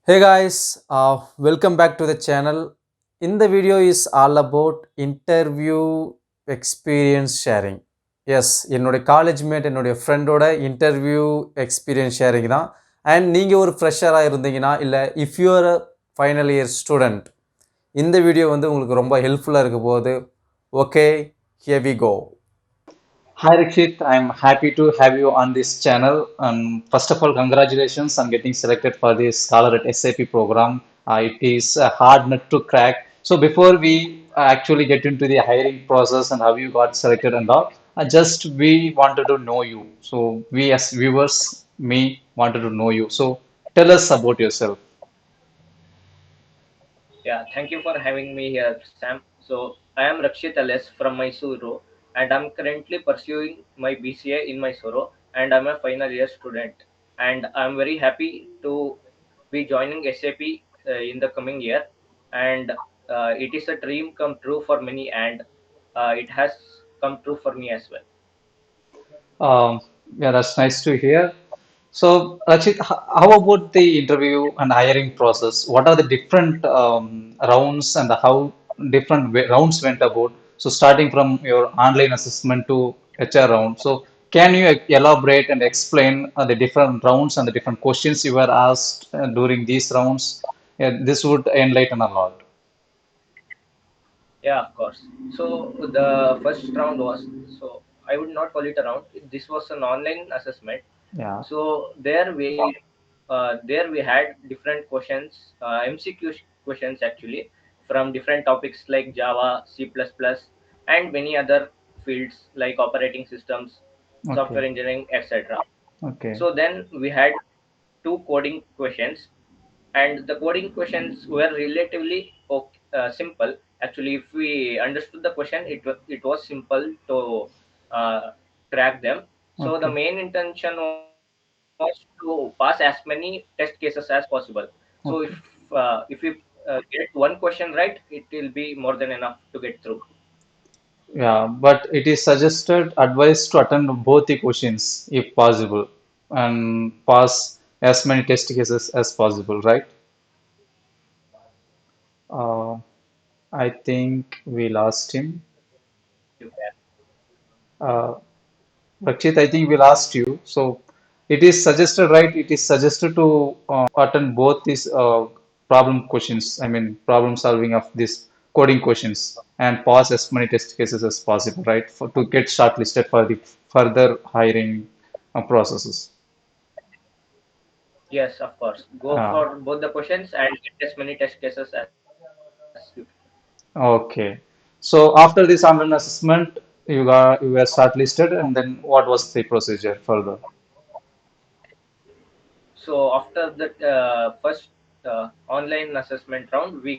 Hey guys, welcome back to the channel. In the video is all about interview experience sharing. Yes என்னுடைய college mate என்னுடைய ஃப்ரெண்டோட interview experience sharing தான். And நீங்கள் ஒரு ஃப்ரெஷராக இருந்தீங்கன்னா இல்லை if you are a final year student இந்த வீடியோ வந்து உங்களுக்கு ரொம்ப ஹெல்ப்ஃபுல்லாக இருக்க போகுது. Okay, here we go. Hi Rikshit, I'm happy to have you on this channel. And first of all, congratulations on getting selected for the Scholar at SAP program. It is a hard nut to crack. So before we actually get into the hiring process and how you got selected and all, just we wanted to know you. So we as viewers, me wanted to know you. So tell us about yourself. Yeah, thank you for having me here, Sam. So, I am Rakshit LS from Mysuru, and I'm currently pursuing my BCA in Mysuru, and I'm a final year student. And I'm very happy to be joining SAP in the coming year. And it is a dream come true for many, and it has come true for me as well. Um, yeah, that's nice to hear. So, Rachit, how about the interview and hiring process? What are the different rounds and how different rounds went about? So, starting from your online assessment to HR round. So, can you elaborate and explain the different rounds and the different questions you were asked during these rounds? Yeah, this would enlighten a lot. Yeah, of course. So the first round was, so I would not call it a round. This was an online assessment. Yeah. So there we had different questions, MCQ questions actually, from different topics like Java, C++, and many other fields like operating systems, Okay. software engineering, etc. Okay. So then we had two coding questions, and the coding questions were relatively simple. Actually, if we understood the question, it was simple to uh, crack them. So the Okay. main intention was to pass as many test cases as possible. So Okay. if we get one question right, it will be more than enough to get through. Yeah, but it is suggested, advised to attend both the questions if possible and pass as many test cases as possible, right? Uh, I think we lost him. You can. Uh, Rakshit, I think we lost you. So it is suggested, right? It is suggested to attend both these problem questions, I mean, problem solving of these coding questions and pass as many test cases as possible, right? For to get shortlisted for the further hiring processes. Yes, of course. Go Uh, for both the questions and get as many test cases as you can. okay. So after this online assessment, you were shortlisted, and then what was the procedure further? So after the first online assessment round, we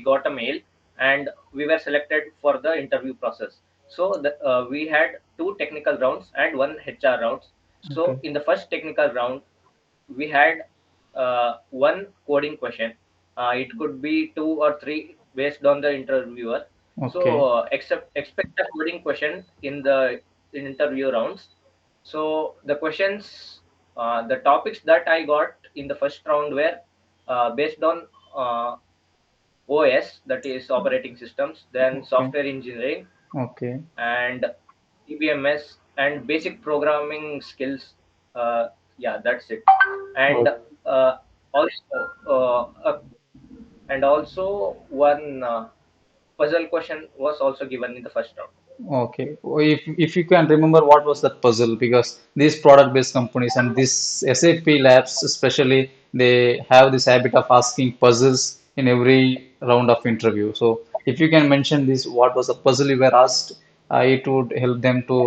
got a mail and we were selected for the interview process. So we had two technical rounds and one HR rounds. So in Okay. the first technical round, we had one coding question. It could be two or three based on the interviewer. So Okay. expect a coding question in the interview rounds. So the questions, the topics that I got in the first round were based on uh, OS, that is operating systems, then Okay. software engineering, Okay. and EBMS and basic programming skills. Uh, yeah, that's it. And Okay. uh, also, and also one puzzle question was also given in the first round. Okay. If you can remember what was that puzzle, because these product-based companies and this SAP Labs especially, they have this habit of asking puzzles in every round of interview. So if you can mention this, what was the puzzle you were asked, it would help them to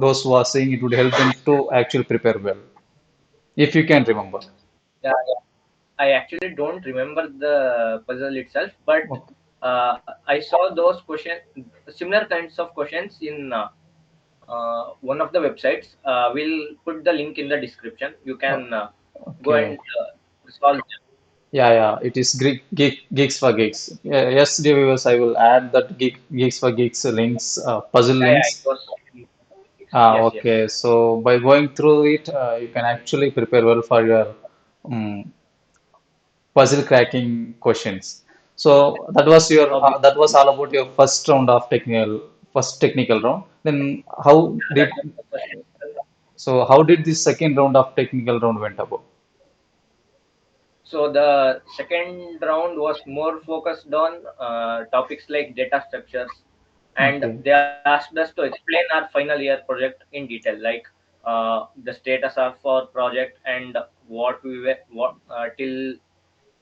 those who are saying it would help them to actually prepare well. If you can remember. Yeah, yeah. I actually don't remember the puzzle itself, but Okay. I saw those questions, similar kinds of questions in one of the websites. We'll put the link in the description. You can go Okay. and solve them. Yeah, yeah, it is Geeks for Geeks. Yeah, yes, dear viewers, I will add that Geeks for Geeks links, puzzle Yeah, yeah, it links. was. Yes, yes. Okay, so by going through it, you can actually prepare well for your um, puzzle cracking questions. So that was your that was Obviously, all about your first round of first technical round. Then how that did was the first technical. so how did this second round of technical round went about? So the second round was more focused on topics like data structures, and Okay, they asked us to explain our final year project in detail, like the status of our project and what we were what till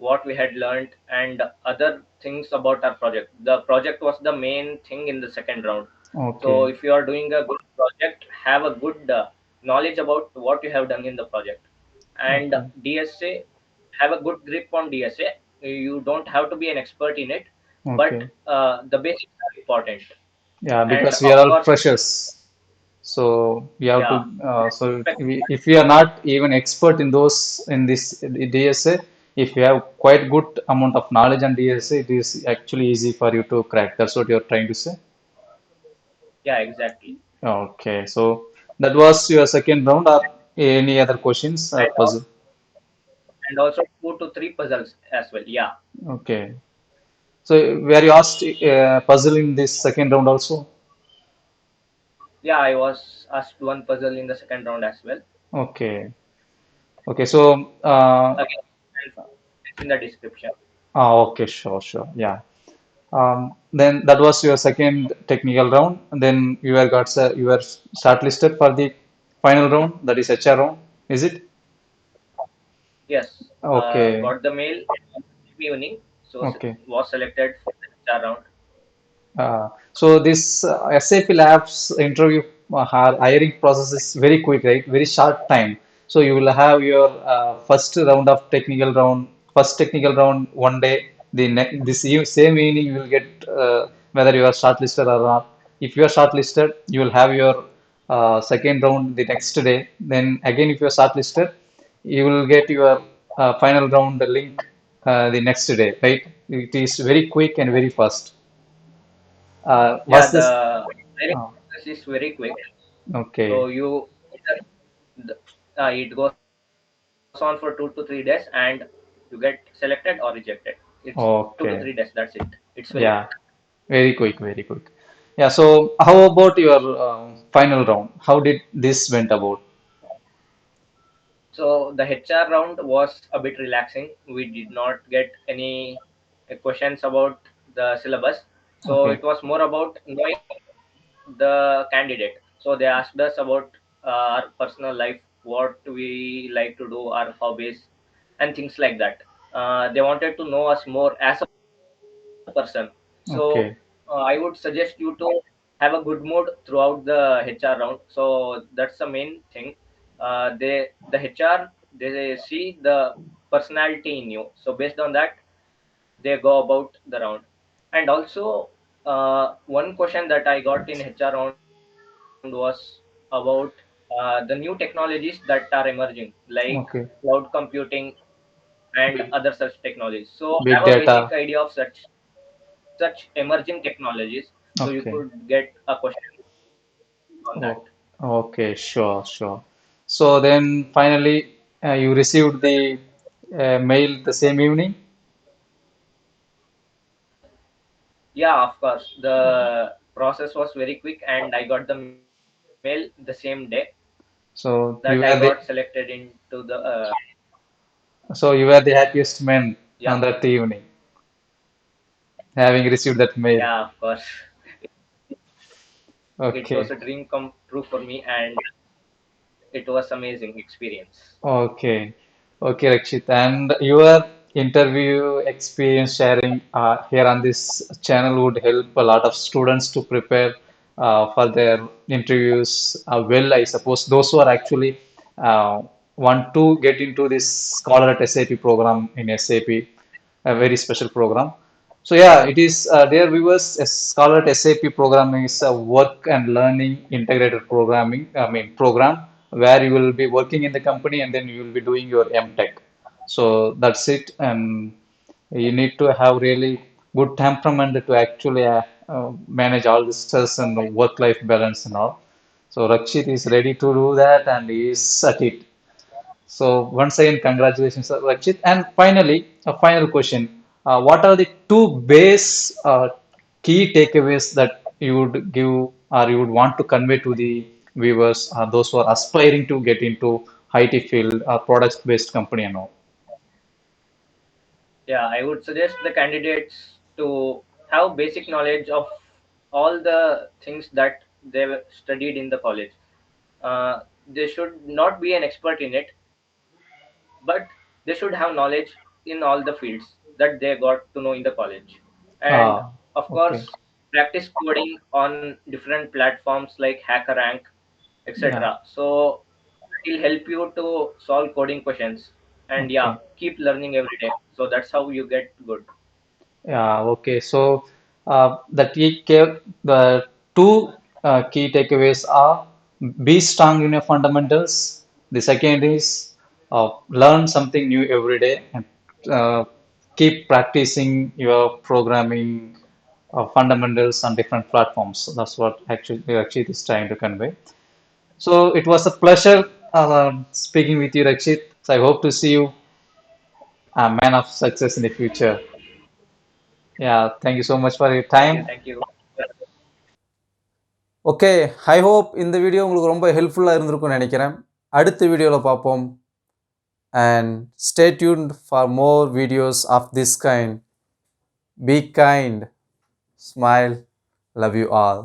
what we had learned and other things about our project. The project was the main thing in the second round. So okay, if you are doing a good project, have a good knowledge about what you have done in the project. And okay, DSA, have a good grip on DSA. You don't have to be an expert in it, but okay. the basics are important. Yeah, And because we are of all course, freshers. So we have to, yeah, so expect, if we are not even expert in those in this DSA, if you have quite good amount of knowledge on DSA, it is actually easy for you to crack. That's what you're trying to say. yeah, exactly. Okay, so that was your second round, or any other questions or And puzzle? and also 2 to 3 puzzles as well. Yeah, Okay, so were you asked puzzle in this second round also? yeah, I was asked one puzzle in the second round as well. Okay, okay, so Again, it's in the description. okay, sure, sure, yeah. Then that was your second technical round. And then you were shortlisted for the final round, that is HR round, is it? Yes, Okay, got the mail evening, so okay. was selected for the HR round. So this SAP Labs interview hiring process is very quick, right? Very short time. So you will have your first technical round one day. Same evening you will get whether you are shortlisted or not. If you are shortlisted, you will have your second round the next day. Then again, if you are shortlisted, you will get your final round the link the next day, right? It is very quick and very fast. Yeah, Was this? the hiring Oh, process is very quick. okay, So it goes on for 2 to 3 days, and you get selected or rejected. It's 2 to 3 days. okay. That's it. It's very quick. Yeah, very quick, very quick. Yeah, so how about your final round? How did this went about? So the HR round was a bit relaxing. We did not get any questions about the syllabus. So Okay, it was more about knowing the candidate. So they asked us about our personal life, what we like to do, our hobbies, and things like that. They wanted to know us more as a person. So okay, I would suggest you to have a good mood throughout the HR round. So that's the main thing. The HR, they see the personality in you. So based on that, they go about the round. And also, one question that I got in HR round was about the new technologies that are emerging, like cloud okay. computing and other such technologies. So have a Big basic data. idea of such emerging technologies, so you Okay. could get a question on that. Oh, okay, sure, sure. So then finally, you received the mail the same evening. Yeah, of course. The process was very quick, and I got the mail the same day that I So got selected into the. you were the happiest man Yeah, on that evening, having received that mail. yeah, of course. It was Okay. a dream come true for me, and it was amazing experience. Okay, okay, Rakshit. And your interview experience sharing here on this channel would help a lot of students to prepare for their interviews well, I suppose. Those who are actually want to get into this Scholar at SAP program in SAP, a very special program. So yeah, it is dear viewers, a Scholar at SAP program is a work and learning integrated program where you will be working in the company and then you will be doing your MTech. So that's it, and you need to have really good temperament to actually manage all the stress and work-life balance and all. So Rakshit is ready to do that and he is at it. So once again, congratulations, Rakshit. And finally, a final question. What are the two base key takeaways that you would give or you would want to convey to the viewers, those who are aspiring to get into IT field, products-based company and all? Yeah, I would suggest the candidates to have basic knowledge of all the things that they've studied in the college. They should not be an expert in it, but they should have knowledge in all the fields that they got to know in the college. And of Okay. course, practice coding on different platforms like HackerRank, Yeah. etc. So it will help you to solve coding questions. And yeah, Okay. keep learning every day. So that's how you get good. Yeah, okay. So the two key takeaways are be strong in your fundamentals. The second is learn something new every day and uh, keep practicing your programming fundamentals on different platforms. So that's what actually is trying to convey. So it was a pleasure speaking with you, Rakshit. So I hope to see you a man of success in the future. Yeah, thank you so much for your Thank you. time. Thank you. Okay, I hope இந்த video உங்களுக்கு ரொம்ப ஹெல்ப்ஃபுல்லாக இருந்திருக்கும்னு நினைக்கிறேன். அடுத்த வீடியோவில் பார்ப்போம். And stay tuned for more videos of this kind. Be kind, smile, love you all.